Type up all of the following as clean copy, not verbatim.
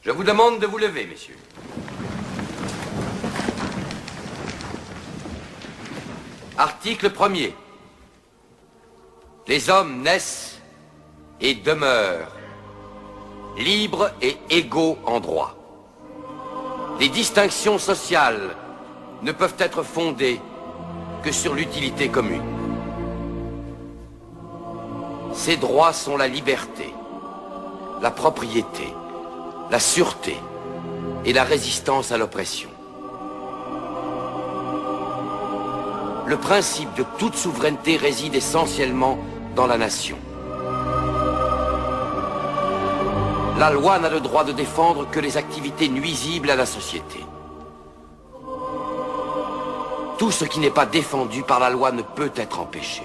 Je vous demande de vous lever, messieurs. Article 1er. Les hommes naissent et demeurent libres et égaux en droit. Les distinctions sociales ne peuvent être fondées que sur l'utilité commune. Ces droits sont la liberté, la propriété, la sûreté et la résistance à l'oppression. Le principe de toute souveraineté réside essentiellement dans la nation. La loi n'a le droit de défendre que les activités nuisibles à la société. Tout ce qui n'est pas défendu par la loi ne peut être empêché.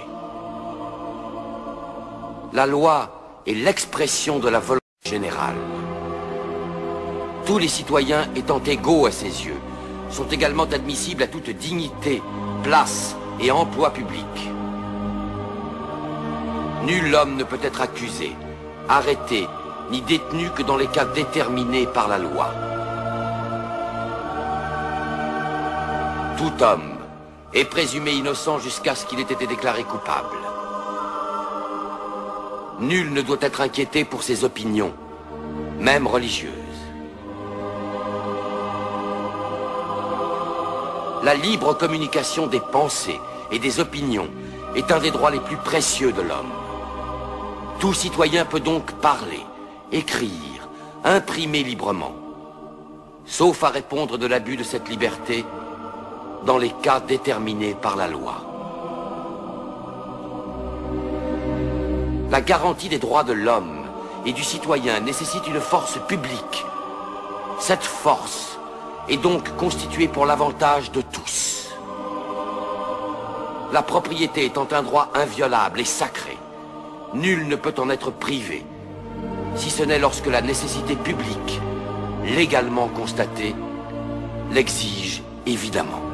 La loi est l'expression de la volonté générale. Tous les citoyens étant égaux à ses yeux, sont également admissibles à toute dignité, place et emploi public. Nul homme ne peut être accusé, arrêté, ni détenu que dans les cas déterminés par la loi. Tout homme est présumé innocent jusqu'à ce qu'il ait été déclaré coupable. Nul ne doit être inquiété pour ses opinions, même religieuses. La libre communication des pensées et des opinions est un des droits les plus précieux de l'homme. Tout citoyen peut donc parler, écrire, imprimer librement, sauf à répondre de l'abus de cette liberté dans les cas déterminés par la loi. La garantie des droits de l'homme et du citoyen nécessite une force publique. Cette force est donc constituée pour l'avantage de tous. La propriété étant un droit inviolable et sacré, nul ne peut en être privé, si ce n'est lorsque la nécessité publique, légalement constatée, l'exige évidemment.